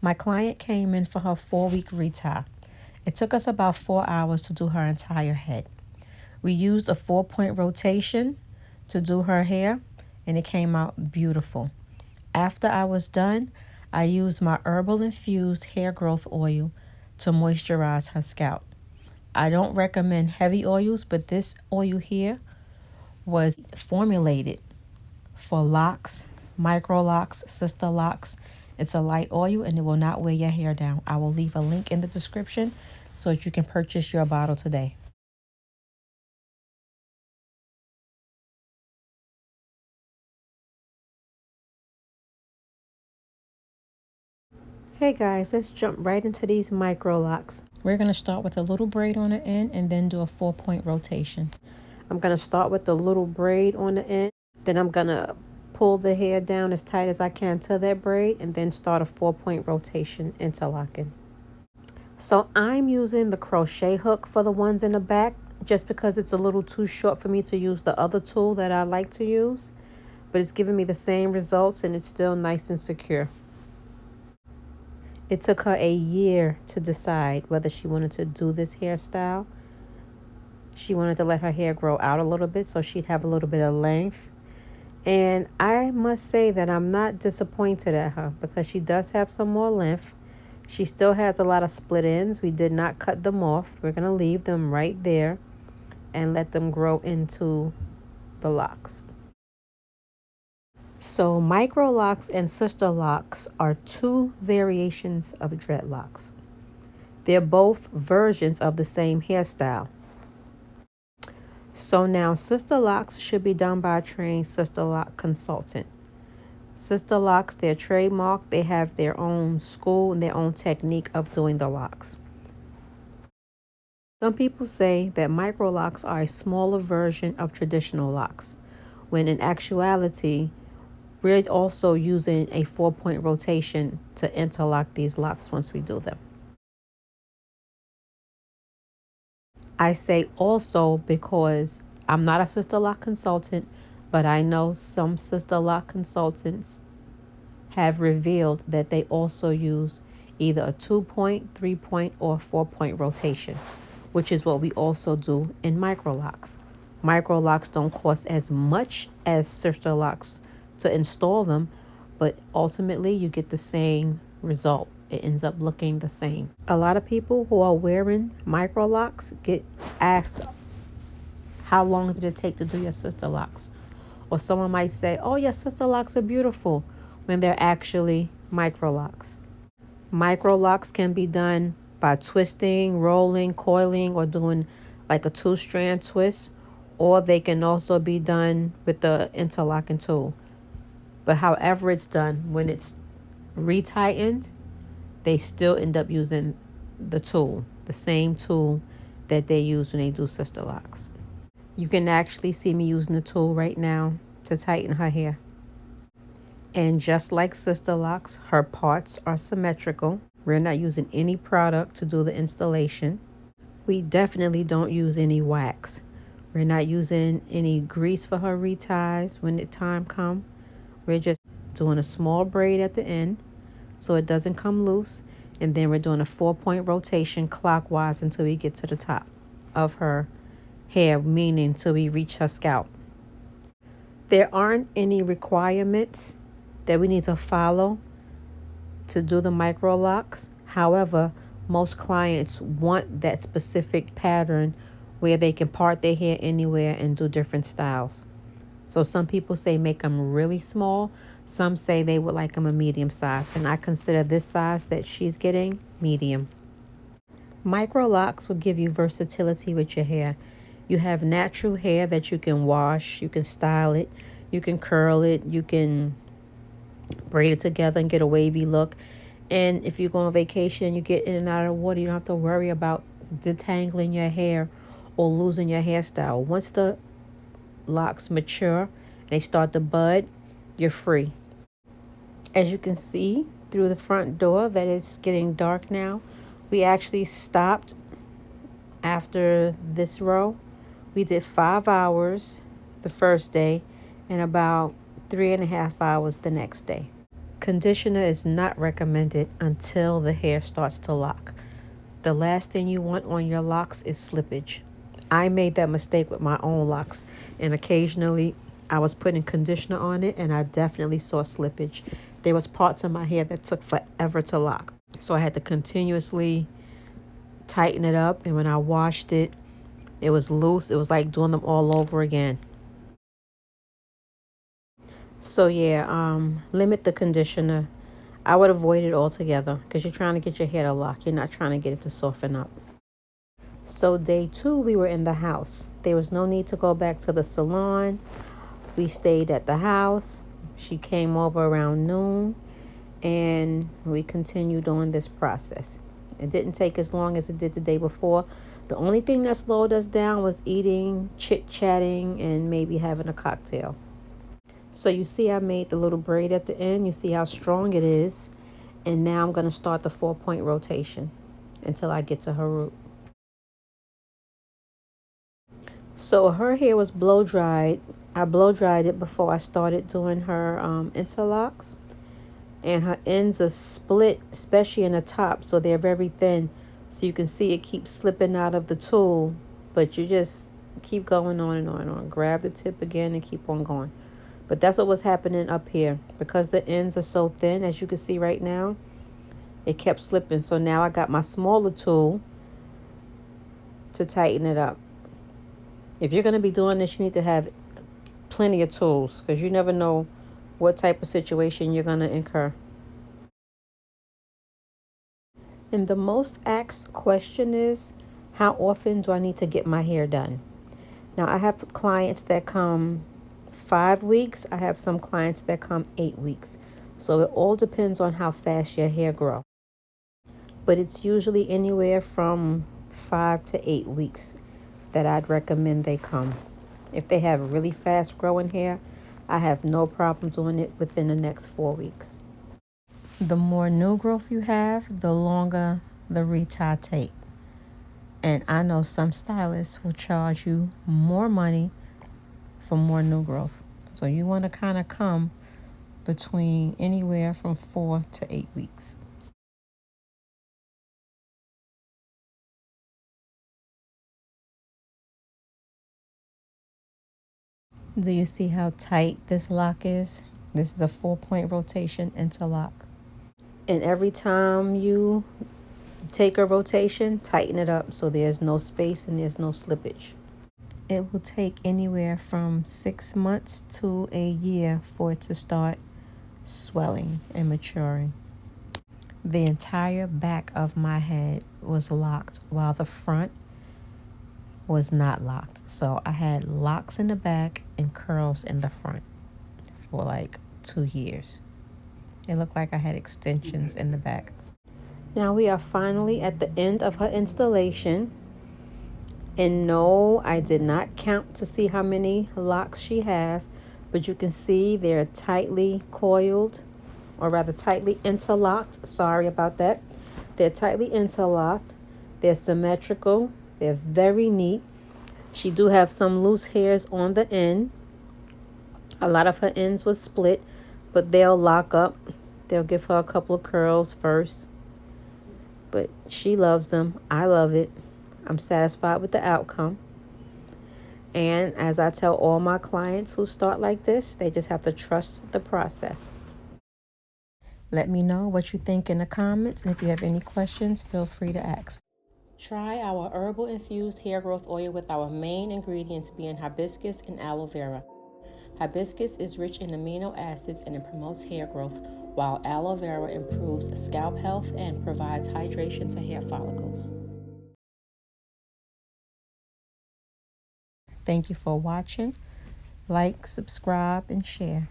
My client came in for her 4-week retie. It took us about 4 hours to do her entire head. We used a 4-point rotation to do her hair, and it came out beautiful. After I was done, I used my herbal infused hair growth oil to moisturize her scalp. I don't recommend heavy oils, but this oil here was formulated for locks, Microlocs, sisterlocks. It's a light oil and it will not weigh your hair down. I will leave a link in the description so that you can purchase your bottle today. Hey guys, let's jump right into these Microlocs. We're going to start with a little braid on the end and then do a 4-point rotation. I'm going to start with the little braid on the end. Then I'm going to pull the hair down as tight as I can to that braid and then start a 4-point rotation interlocking. So I'm using the crochet hook for the ones in the back just because it's a little too short for me to use the other tool that I like to use. But it's giving me the same results and it's still nice and secure. It took her a year to decide whether she wanted to do this hairstyle. She wanted to let her hair grow out a little bit so she'd have a little bit of length. And I must say that I'm not disappointed at her because she does have some more length. She still has a lot of split ends. We did not cut them off. We're going to leave them right there and let them grow into the locks. So Microlocs and sisterlocks are two variations of dreadlocks. They're both versions of the same hairstyle. So now sisterlocks should be done by a trained sisterlock consultant. Sisterlocks, they're trademarked. They have their own school and their own technique of doing the locks. Some people say that Microlocs are a smaller version of traditional locks, when in actuality, we're also using a 4-point rotation to interlock these locks once we do them. I say also because I'm not a sisterlock consultant, but I know some sisterlock consultants have revealed that they also use either a 2-point, 3-point, or 4-point rotation, which is what we also do in Microlocs. Microlocs don't cost as much as sisterlocks to install them, but ultimately you get the same result. It ends up looking the same. A lot of people who are wearing Microlocs get asked, how long did it take to do your sisterlocks? Or someone might say, oh, your sisterlocks are beautiful, when they're actually Microlocs. Microlocs can be done by twisting, rolling, coiling, or doing like a 2-strand twist, or they can also be done with the interlocking tool. But however it's done, when it's retightened, they still end up using the tool, the same tool that they use when they do sisterlocks. You can actually see me using the tool right now to tighten her hair. And just like sisterlocks, her parts are symmetrical. We're not using any product to do the installation. We definitely don't use any wax. We're not using any grease for her reties when the time comes. We're just doing a small braid at the end so it doesn't come loose. And then we're doing a 4-point rotation clockwise until we get to the top of her hair, meaning till we reach her scalp. There aren't any requirements that we need to follow to do the Microlocs. However, most clients want that specific pattern where they can part their hair anywhere and do different styles. So some people say make them really small. Some say they would like them a medium size. And I consider this size that she's getting medium. Microlocs will give you versatility with your hair. You have natural hair that you can wash. You can style it. You can curl it. You can braid it together and get a wavy look. And if you go on vacation, you get in and out of the water, you don't have to worry about detangling your hair or losing your hairstyle. Once the locks mature and they start to bud, you're free. As you can see through the front door that it's getting dark now. We actually stopped after this row. We did 5 hours the first day and about 3.5 hours the next day. conditioner is not recommended until the hair starts to lock. The last thing you want on your locks is slippage. I made that mistake with my own locks, and occasionally I was putting conditioner on it and I definitely saw slippage. There was parts of my hair that took forever to lock. So I had to continuously tighten it up, and when I washed it, it was loose. It was like doing them all over again. So yeah, limit the conditioner. I would avoid it altogether because you're trying to get your hair to lock. You're not trying to get it to soften up. So day 2, we were in the house. There was no need to go back to the salon. We stayed at the house. She came over around noon and we continued on this process. It didn't take as long as it did the day before. The only thing that slowed us down was eating, chit-chatting, and maybe having a cocktail. So you see I made the little braid at the end. You see how strong it is. And now I'm going to start the 4-point rotation until I get to her root. So her hair was blow dried. I blow dried it before I started doing her interlocks. And her ends are split, especially in the top, so they're very thin. So you can see it keeps slipping out of the tool, but you just keep going on and on and on. Grab the tip again and keep on going. But that's what was happening up here. Because the ends are so thin, as you can see right now, it kept slipping. So now I got my smaller tool to tighten it up. If you're going to be doing this, you need to have plenty of tools because you never know what type of situation you're going to incur. And the most asked question is, how often do I need to get my hair done? Now, I have clients that come 5 weeks. I have some clients that come 8 weeks. So it all depends on how fast your hair grows. But it's usually anywhere from 5 to 8 weeks that I'd recommend they come. If they have really fast growing hair, I have no problem doing it within the next 4 weeks. The more new growth you have, the longer the retie take. And I know some stylists will charge you more money for more new growth. So you want to kind of come between anywhere from 4 to 8 weeks. Do you see how tight this lock is? This is a 4-point rotation interlock. And every time you take a rotation, tighten it up so there's no space and there's no slippage. It will take anywhere from 6 months to a year for it to start swelling and maturing. The entire back of my head was locked while the front was not locked. So I had locks in the back and curls in the front for like 2 years. It looked like I had extensions in the back. Now we are finally at the end of her installation. And no, I did not count to see how many locks she have, but you can see they're tightly coiled, or rather tightly interlocked. Sorry about that. They're tightly interlocked. They're symmetrical. They're very neat. She do have some loose hairs on the end. A lot of her ends was split, but they'll lock up. They'll give her a couple of curls first. But she loves them. I love it. I'm satisfied with the outcome. And as I tell all my clients who start like this, they just have to trust the process. Let me know what you think in the comments. And if you have any questions, feel free to ask. Try our herbal infused hair growth oil with our main ingredients being hibiscus and aloe vera. Hibiscus is rich in amino acids and it promotes hair growth, while aloe vera improves scalp health and provides hydration to hair follicles. Thank you for watching. Like, subscribe, and share.